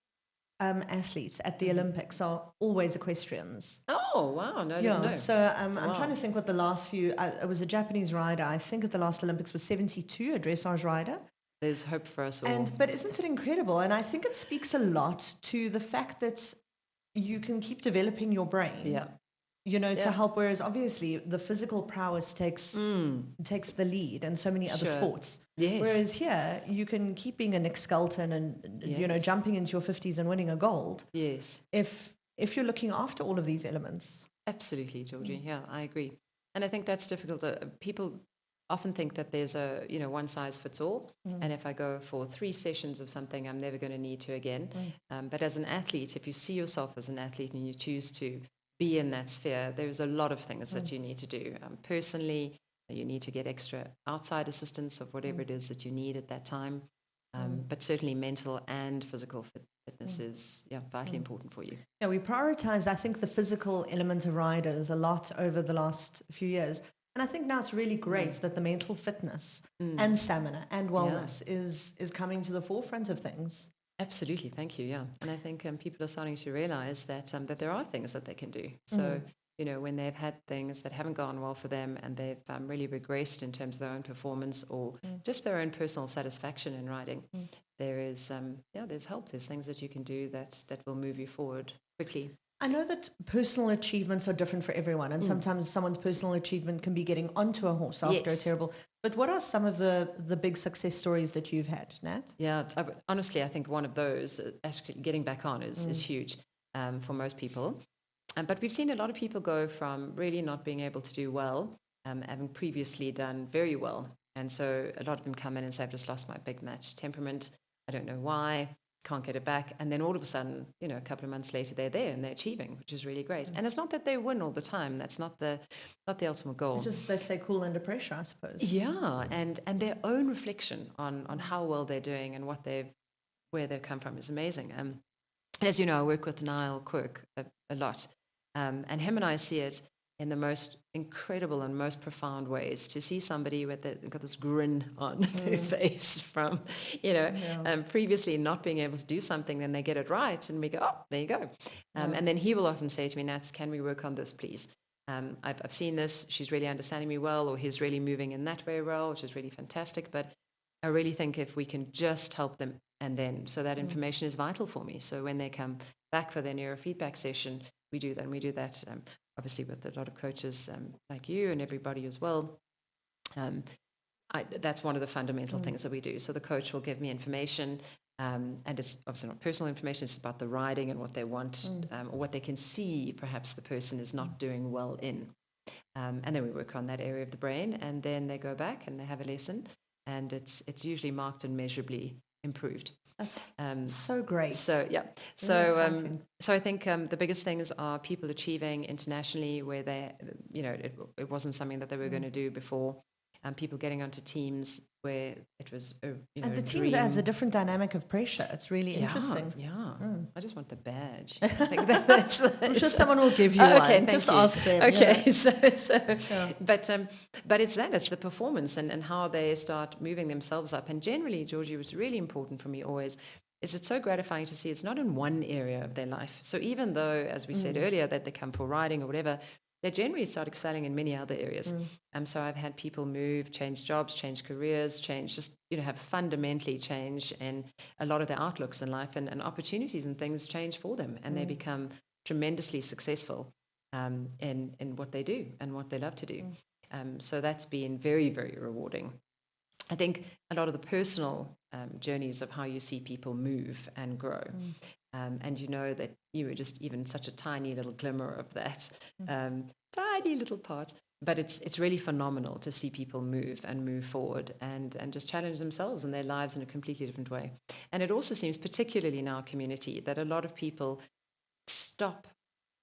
athletes at the Olympics are always equestrians. Oh wow! No, I didn't know. So I'm trying to think what the last few. It was a Japanese rider. I think at the last Olympics was 72, a dressage rider. There's hope for us all. But isn't it incredible? And I think it speaks a lot to the fact that you can keep developing your brain. Yeah. To help, whereas obviously the physical prowess takes the lead in so many other sports. Yes. Whereas here, you can keep being a Nick Skelton and, jumping into your 50s and winning a gold. Yes. If you're looking after all of these elements. Absolutely, Georgie. Yeah, I agree. And I think that's difficult. People often think that there's a, one size fits all. And if I go for 3 sessions of something, I'm never going to need to again. But as an athlete, if you see yourself as an athlete and you choose to be in that sphere, there's a lot of things that you need to do. Personally, you need to get extra outside assistance of whatever it is that you need at that time. But certainly mental and physical fitness is vitally important for you. Yeah, we prioritize, I think, the physical element of riders a lot over the last few years. And I think now it's really great that the mental fitness and stamina and wellness is coming to the forefront of things. Absolutely, thank you. Yeah, and I think people are starting to realize that there are things that they can do. So when they've had things that haven't gone well for them and they've really regressed in terms of their own performance or just their own personal satisfaction in riding, there is there's help. There's things that you can do that will move you forward quickly. I know that personal achievements are different for everyone, and sometimes someone's personal achievement can be getting onto a horse after a terrible. But what are some of the big success stories that you've had, Nat? Yeah, honestly, I think one of those, actually getting back on, is huge for most people. But we've seen a lot of people go from really not being able to do well, having previously done very well. And so a lot of them come in and say, I've just lost my big match temperament. I don't know why, can't get it back. And then all of a sudden, a couple of months later, they're there and they're achieving, which is really great. And it's not that they win all the time. That's not the ultimate goal. It's just they stay cool under pressure, I suppose. Yeah, and their own reflection on how well they're doing and where they've come from is amazing. And as you know, I work with Niall Quirk a lot. And him and I see it in the most incredible and most profound ways, to see somebody with got this grin on their face from, previously not being able to do something, then they get it right, and we go, oh, there you go. And then he will often say to me, Nats, can we work on this, please? I've seen this, she's really understanding me well, or he's really moving in that way well, which is really fantastic, but I really think if we can just help them, and then, so that information is vital for me. So when they come back for their neurofeedback session, we do that, and we do that obviously with a lot of coaches like you and everybody as well. That's one of the fundamental things that we do. So the coach will give me information, and it's obviously not personal information, it's about the riding and what they want, or what they can see perhaps the person is not doing well in. And then we work on that area of the brain, and then they go back and they have a lesson, and it's usually marked and measurably improved. That's so great. So yeah, so I think the biggest things are people achieving internationally where they, it wasn't something that they were going to do before. People getting onto teams where it was, and the teams adds a different dynamic of pressure. It's really interesting. Yeah, I just want the badge. I think that's I'm sure someone will give you one. Okay, just you. ask them. Okay, so sure. But it's the performance and how they start moving themselves up. And generally, Georgie, what's really important for me always is it's so gratifying to see it's not in one area of their life. So even though, as we said earlier, that they come for riding or whatever, they generally start excelling in many other areas. So I've had people move, change jobs, change careers, have fundamentally change in a lot of their outlooks in life, and opportunities and things change for them, and they become tremendously successful in what they do and what they love to do. So that's been very, very rewarding. I think a lot of the personal journeys of how you see people move and grow. And you know that you were just even such a tiny little glimmer of that, tiny little part. But it's really phenomenal to see people move and move forward and just challenge themselves and their lives in a completely different way. And it also seems, particularly in our community, that a lot of people stop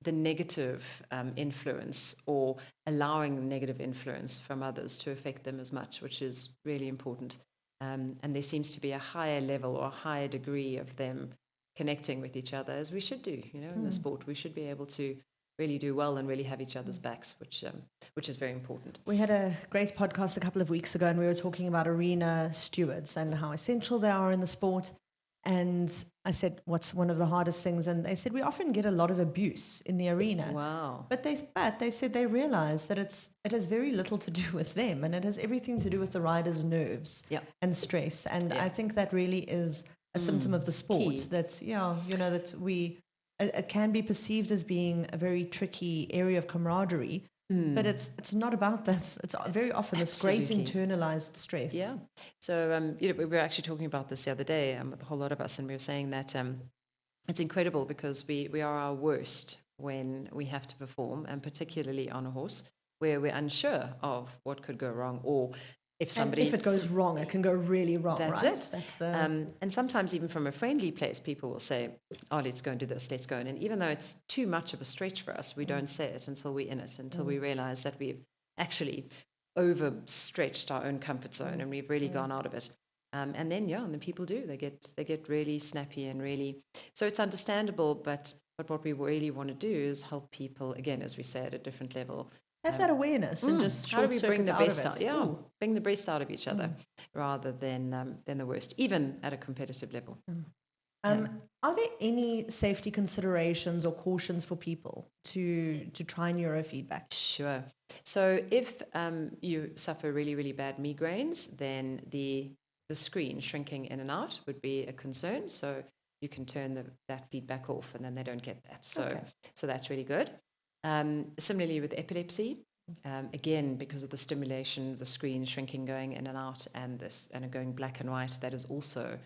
the negative influence or allowing negative influence from others to affect them as much, which is really important. And there seems to be a higher level or a higher degree of them connecting with each other, as we should do, in the sport. We should be able to really do well and really have each other's backs, which is very important. We had a great podcast a couple of weeks ago, and we were talking about arena stewards and how essential they are in the sport. And I said, what's one of the hardest things? And they said, we often get a lot of abuse in the arena. Wow. But they said they realize that it has very little to do with them, and it has everything to do with the rider's nerves and stress. And I think that really is a symptom of the sport. Key. That, that it can be perceived as being a very tricky area of camaraderie. But it's not about that. It's very often this great internalized stress. Yeah. So, we were actually talking about this the other day with a whole lot of us, and we were saying that it's incredible because we are our worst when we have to perform, and particularly on a horse, where we're unsure of what could go wrong, or if it goes wrong, it can go really wrong. That's right? it. That's the and sometimes even from a friendly place, people will say, "Oh, let's go and do this. Let's go." And even though it's too much of a stretch for us, we don't say it until we're in it, until we realize that we've actually overstretched our own comfort zone and we've really gone out of it. And then and the people do. They get really snappy and really. So it's understandable, but what we really want to do is help people, again, as we say, at a different level. Have that awareness and just how do we bring the best out? Yeah, bring the best out of each other rather than the worst, even at a competitive level. Are there any safety considerations or cautions for people to try neurofeedback? Sure. So if you suffer really, really bad migraines, then the screen shrinking in and out would be a concern. So you can turn that feedback off, and then they don't get that. So that's really good. Similarly with epilepsy, Again, because of the stimulation, the screen shrinking, going in and out, and going black and white, that is also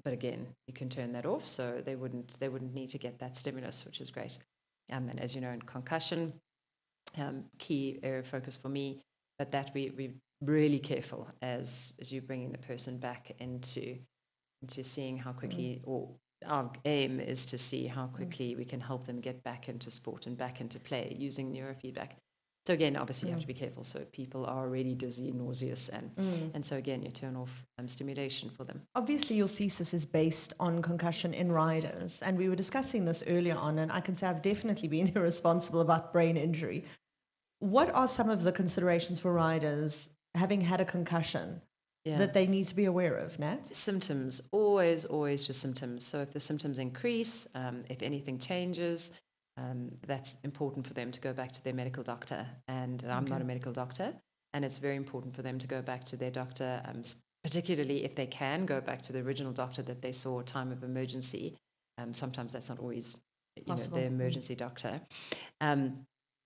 but again, you can turn that off, so they wouldn't need to get that stimulus, which is great. And as you know, in concussion, key area of focus for me, but that we're really careful as you bringing the person back into seeing how quickly, or our aim is to see how quickly we can help them get back into sport and back into play using neurofeedback. So again, obviously you have to be careful. So people are already dizzy, nauseous, and so again, you turn off stimulation for them. Obviously, your thesis is based on concussion in riders, and we were discussing this earlier on, and I can say I've definitely been irresponsible about brain injury. What are some of the considerations for riders having had a concussion that they need to be aware of, Nat? Symptoms, always just symptoms. So if the symptoms increase, if anything changes, that's important for them to go back to their medical doctor. And I'm not a medical doctor, and it's very important for them to go back to their doctor, particularly if they can go back to the original doctor that they saw at time of emergency. Sometimes that's not always the emergency doctor.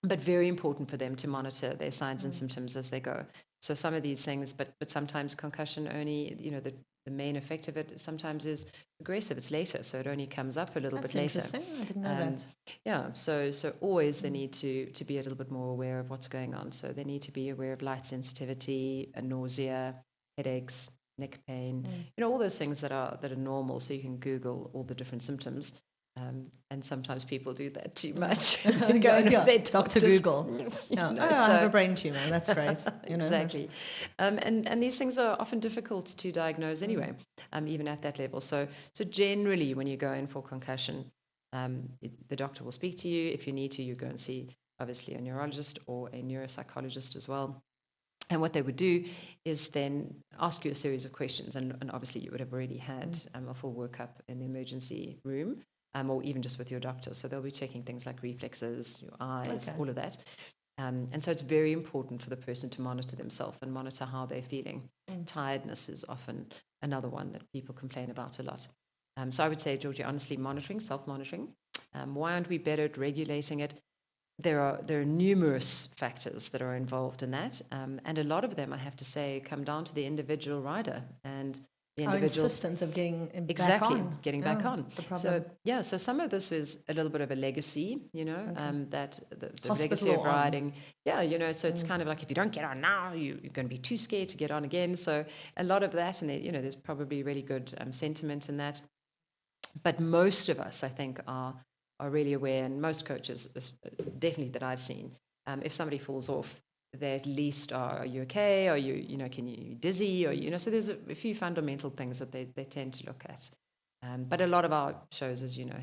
But very important for them to monitor their signs and symptoms as they go. So some of these things, but sometimes concussion only, the main effect of it sometimes is progressive. It's later, so it only comes up a little bit later. That's interesting. I didn't know that. Yeah, so always they need to be a little bit more aware of what's going on. So they need to be aware of light sensitivity, nausea, headaches, neck pain, all those things that are normal. So you can Google all the different symptoms. And sometimes people do that too much. Dr. Google. I have a brain tumor. That's great. Exactly. And these things are often difficult to diagnose anyway, even at that level. So generally, when you go in for concussion, the doctor will speak to you. If you need to, you go and see, obviously, a neurologist or a neuropsychologist as well. And what they would do is then ask you a series of questions. And obviously, you would have already had a full workup in the emergency room. Or even just with your doctor. So they'll be checking things like reflexes, your eyes, all of that. And so it's very important for the person to monitor themselves and monitor how they're feeling. Tiredness is often another one that people complain about a lot. So I would say, Georgie, honestly, monitoring, self-monitoring. Why aren't we better at regulating it? There are numerous factors that are involved in that. And a lot of them, I have to say, come down to the individual rider and the individual insistence of getting back on. The problem. So some of this is a little bit of a legacy, that the legacy of riding. So it's kind of like if you don't get on now, you're going to be too scared to get on again. So a lot of that, and there's probably really good sentiment in that. But most of us, I think, are really aware, and most coaches, definitely that I've seen, if somebody falls off, they at least are you okay? Are you can you dizzy? Or so there's a few fundamental things that they tend to look at. But a lot of our shows, as you know,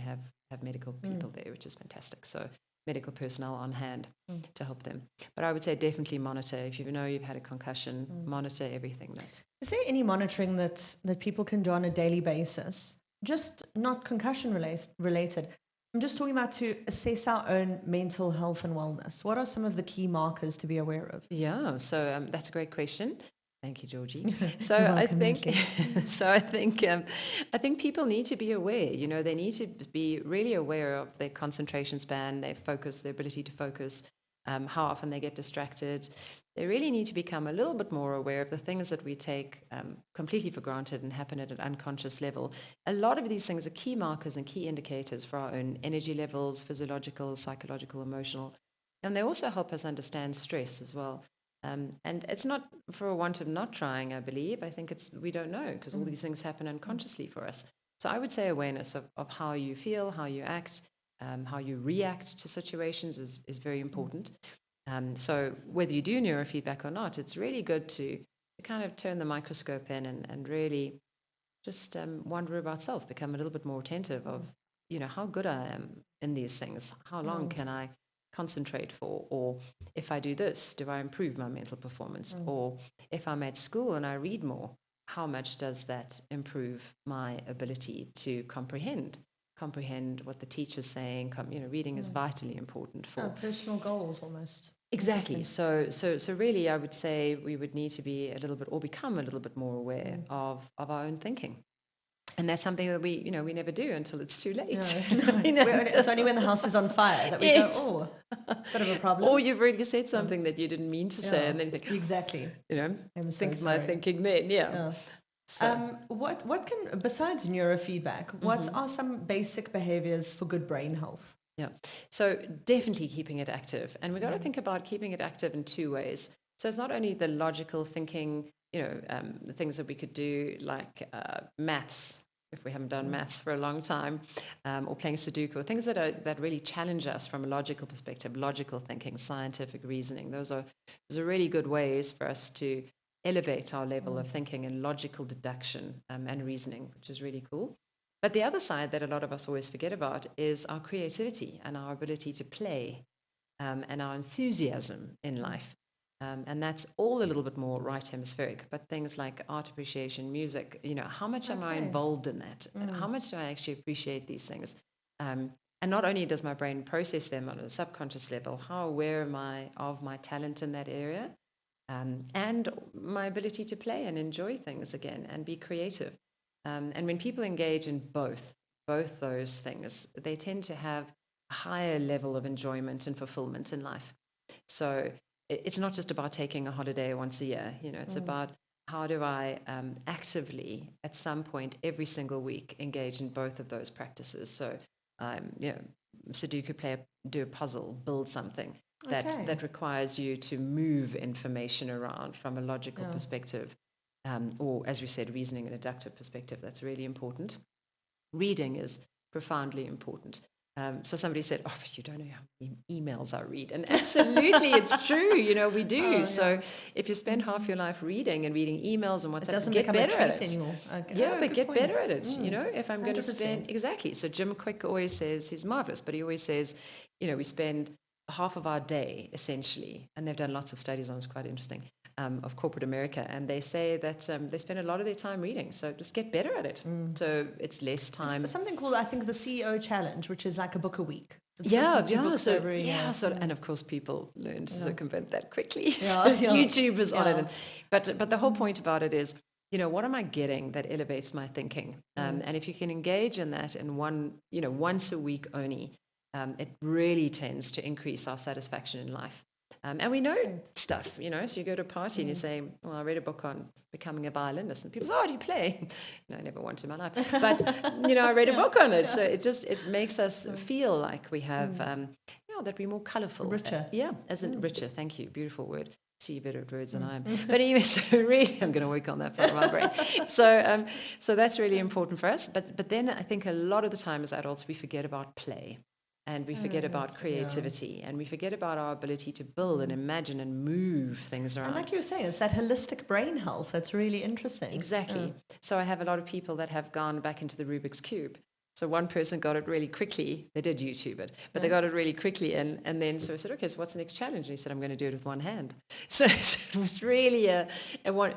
have medical people there, which is fantastic. So medical personnel on hand to help them. But I would say definitely monitor. If you know you've had a concussion, monitor everything. Is there any monitoring that people can do on a daily basis? Just not concussion related. I'm just talking about to assess our own mental health and wellness. What are some of the key markers to be aware of? Yeah, so that's a great question. Thank you, Georgie. So I think people need to be aware. They need to be really aware of their concentration span, their focus, their ability to focus, how often they get distracted. They really need to become a little bit more aware of the things that we take completely for granted and happen at an unconscious level. A lot of these things are key markers and key indicators for our own energy levels, physiological, psychological, emotional. And they also help us understand stress as well. And it's not for a want of not trying, I believe. I think we don't know because all these things happen unconsciously for us. So I would say awareness of how you feel, how you act, how you react to situations is very important. So whether you do neurofeedback or not, it's really good to kind of turn the microscope in and really just wonder about self, become a little bit more attentive of, how good I am in these things. How long can I concentrate for? Or if I do this, do I improve my mental performance? Or if I'm at school and I read more, how much does that improve my ability to comprehend what the teacher's saying? Reading is vitally important for personal goals almost. Exactly. So really, I would say we would need to be a little bit, or become a little bit more aware of our own thinking. And that's something that we never do until it's too late. It's only when the house is on fire that we Yes. go, oh, bit of a problem. Or you've already said something that you didn't mean to say, and then you think, exactly. I'm so think sorry. my thinking then, So. What can, besides neurofeedback, what are some basic behaviors for good brain health? Yeah, so definitely keeping it active. And we've got to think about keeping it active in two ways. So it's not only the logical thinking, the things that we could do like maths, if we haven't done maths for a long time, or playing Sudoku, or things that really challenge us from a logical perspective, logical thinking, scientific reasoning. Those are really good ways for us to elevate our level of thinking and logical deduction and reasoning, which is really cool. But the other side that a lot of us always forget about is our creativity and our ability to play and our enthusiasm in life. And that's all a little bit more right hemispheric, but things like art appreciation, music, how much am I involved in that? How much do I actually appreciate these things? And not only does my brain process them on a subconscious level, how aware am I of my talent in that area? And my ability to play and enjoy things again and be creative. And when people engage in both those things, they tend to have a higher level of enjoyment and fulfillment in life. So it's not just about taking a holiday once a year. It's about how do I actively, at some point every single week, engage in both of those practices. So, Sudoku, do a puzzle, build something that requires you to move information around from a logical perspective. Or, as we said, reasoning and deductive perspective. That's really important. Reading is profoundly important. So somebody said, oh, but you don't know how many emails I read. And absolutely, it's true. We do. So if you spend half your life reading and reading emails and WhatsApp, get better at it. Anymore. But get better at it. If I'm going to spend, exactly. So Jim Quick always says, he's marvelous, but he always says, we spend half of our day, essentially, and they've done lots of studies on it, it's quite interesting, of corporate America, and they say that they spend a lot of their time reading, so just get better at it. So it's less time. It's something called, I think, the CEO challenge, which is like a book a week. And of course people learn to circumvent that quickly. YouTube is on it. But the whole point about it is, what am I getting that elevates my thinking? And if you can engage in that in once a week only, it really tends to increase our satisfaction in life. And we know stuff, so you go to a party and you say, well, I read a book on becoming a violinist. And people say, oh, do you play? No, I never want to in my life. But, I read a book on it. So it makes us feel like we have, that we're more colourful. Richer. Richer. Thank you. Beautiful word. See, you're better at words than I am. But anyway, so really, I'm going to work on that part of my brain. So that's really important for us. But then I think a lot of the time as adults, we forget about play. And we forget about creativity, and we forget about our ability to build and imagine and move things around. And like you were saying, it's that holistic brain health that's really interesting. Exactly. So I have a lot of people that have gone back into the Rubik's Cube. So one person got it really quickly. They did YouTube it, but they got it really quickly. And then so I said, okay, so what's the next challenge? And he said, I'm going to do it with one hand. So it was really a one.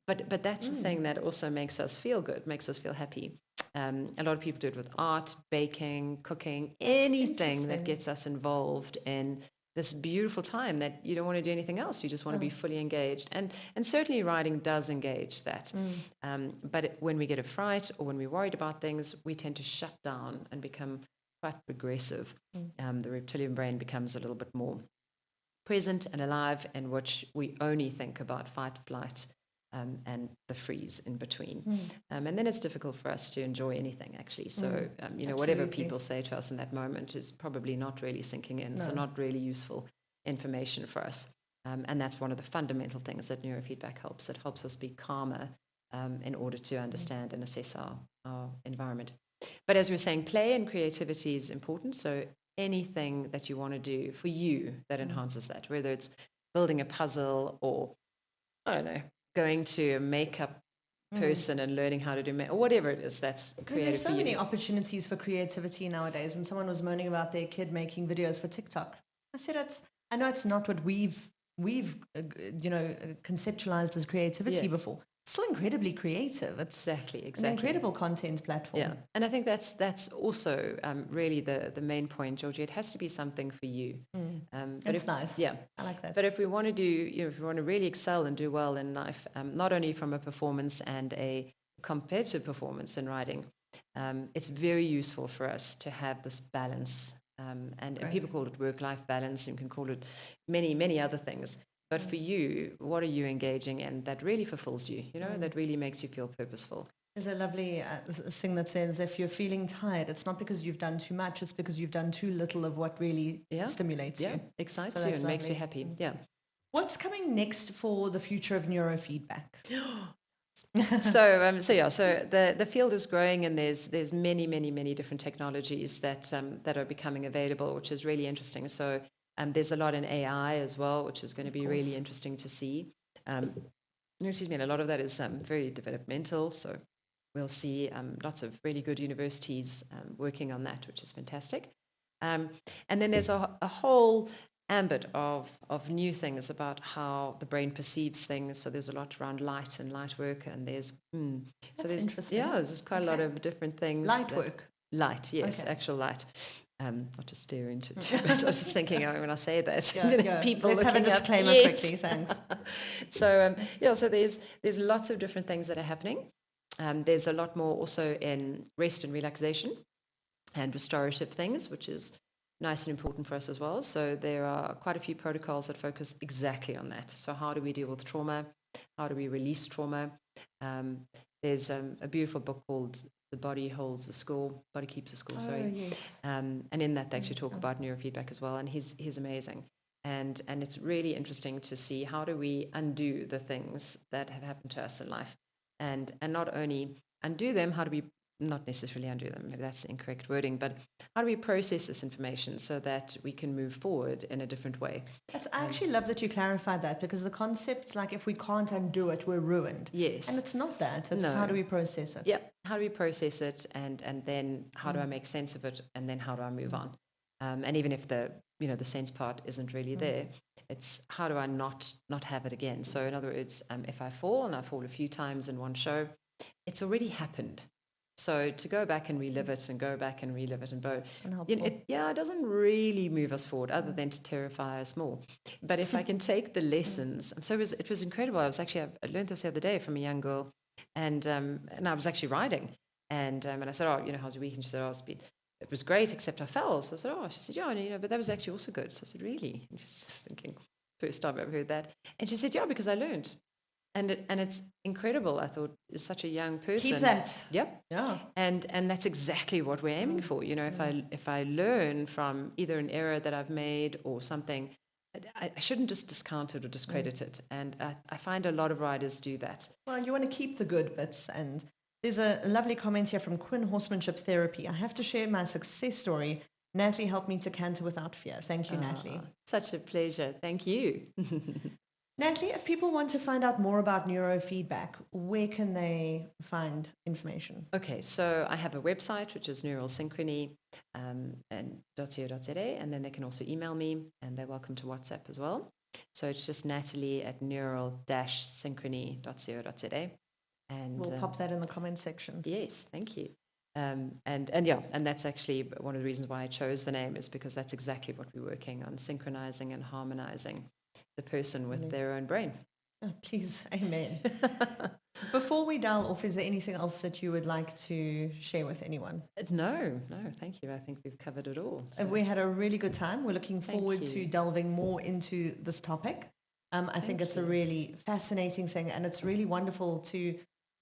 But that's the thing that also makes us feel good, makes us feel happy. A lot of people do it with art, baking, cooking, anything that gets us involved in this beautiful time that you don't want to do anything else. You just want to be fully engaged. And certainly writing does engage that. But when we get a fright or when we're worried about things, we tend to shut down and become quite regressive. The reptilian brain becomes a little bit more present and alive, in which we only think about fight, flight, and the freeze in between. And then it's difficult for us to enjoy anything, actually. So, whatever people say to us in that moment is probably not really sinking in, so not really useful information for us. And that's one of the fundamental things that neurofeedback helps. It helps us be calmer in order to understand and assess our environment. But as we were saying, play and creativity is important. So anything that you want to do for you that enhances that, whether it's building a puzzle or, I don't know, going to a makeup person and learning how to do or whatever it is that's creative. There's so many opportunities for creativity nowadays, and someone was moaning about their kid making videos for TikTok. I said, I know it's not what we've conceptualized as creativity before. It's still incredibly creative. It's exactly an incredible content platform. Yeah, and I think that's also really the main point, Georgie. It has to be something for you. But it's nice. Yeah, I like that. But if we want to do, if we want to really excel and do well in life, not only from a performance and a competitive performance in riding, it's very useful for us to have this balance. And people call it work-life balance, and you can call it many, many other things. But for you, what are you engaging in that really fulfills you, that really makes you feel purposeful? There's a lovely thing that says if you're feeling tired, it's not because you've done too much, it's because you've done too little of what really stimulates you. Excites you and makes you happy. Yeah. What's coming next for the future of neurofeedback? So the field is growing, and there's many, many, many different technologies that are becoming available, which is really interesting. So there's a lot in AI as well, which is going to be really interesting to see. And a lot of that is very developmental. So we'll see lots of really good universities working on that, which is fantastic. And then there's a whole ambit of new things about how the brain perceives things. So there's a lot around light and light work, and there's interesting. Yeah, there's quite a lot of different things. Light, yes, actual light. Not to stare into it, but I was just thinking when I say that, people let's have a disclaimer quickly, thanks. So there's lots of different things that are happening. There's a lot more also in rest and relaxation and restorative things, which is nice and important for us as well. So there are quite a few protocols that focus exactly on that. So how do we deal with trauma? How do we release trauma? There's a beautiful book called The Body Holds the Score, Body Keeps the Score, Yes. And in that they actually talk about neurofeedback as well, and he's amazing. And it's really interesting to see how do we undo the things that have happened to us in life. And not only undo them, how do we not necessarily undo them, maybe that's the incorrect wording, but how do we process this information so that we can move forward in a different way? I actually love that you clarified that, because the concept, like if we can't undo it, we're ruined. Yes. And it's not that. It's how do we process it? Yeah. How do we process it, and then how do I make sense of it, and then how do I move on? And even if the sense part isn't really there, it's how do I not have it again? So in other words, if I fall, and I fall a few times in one show, it's already happened. So to go back and relive it and it doesn't really move us forward, other than to terrify us more. But if I can take the lessons, so it was incredible. I learned this the other day from a young girl, and I was actually riding, and I said, how's your week? And she said, it was great, except I fell. So I said, she said, yeah, but that was actually also good. So I said, really? And she's just thinking, first time I've heard that. And she said, yeah, because I learned. And it's incredible. I thought, as such a young person. Keep that. Yep. Yeah. And that's exactly what we're aiming for. If I learn from either an error that I've made or something, I shouldn't just discount it or discredit it. And I find a lot of riders do that. Well, you want to keep the good bits. And there's a lovely comment here from Quinn Horsemanship Therapy. I have to share my success story. Natalie helped me to canter without fear. Thank you, Natalie. Such a pleasure. Thank you. Natalie, if people want to find out more about neurofeedback, where can they find information? Okay, so I have a website, which is neurosynchrony and .co.za, and then they can also email me, and they're welcome to WhatsApp as well. So it's just natalie@neural-synchrony.co.za. And we'll pop that in the comment section. Yes, thank you. And that's actually one of the reasons why I chose the name, is because that's exactly what we're working on, synchronizing and harmonizing the person with their own brain. Oh, please, amen. Before we dial off, is there anything else that you would like to share with anyone? No, thank you. I think we've covered it all. So. We had a really good time. We're looking forward to delving more into this topic. I think it's a really fascinating thing, and it's really wonderful to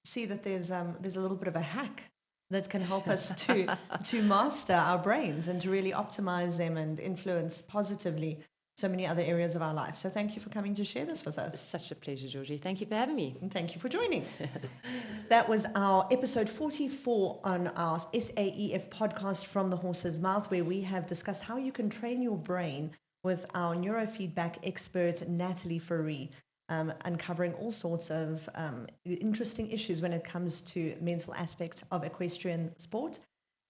see that there's a little bit of a hack that can help us to master our brains and to really optimize them and influence positively so many other areas of our life. So thank you for coming to share this with us. It's such a pleasure, Georgie. Thank you for having me. And thank you for joining. That was our episode 44 on our SAEF podcast From the Horse's Mouth, where we have discussed how you can train your brain with our neurofeedback expert, Natalie Fourie, uncovering all sorts of interesting issues when it comes to mental aspects of equestrian sport.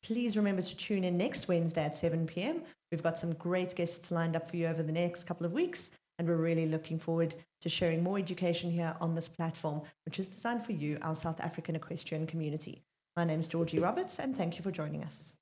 Please remember to tune in next Wednesday at 7 p.m. We've got some great guests lined up for you over the next couple of weeks, and we're really looking forward to sharing more education here on this platform, which is designed for you, our South African equestrian community. My name is Georgie Roberts, and thank you for joining us.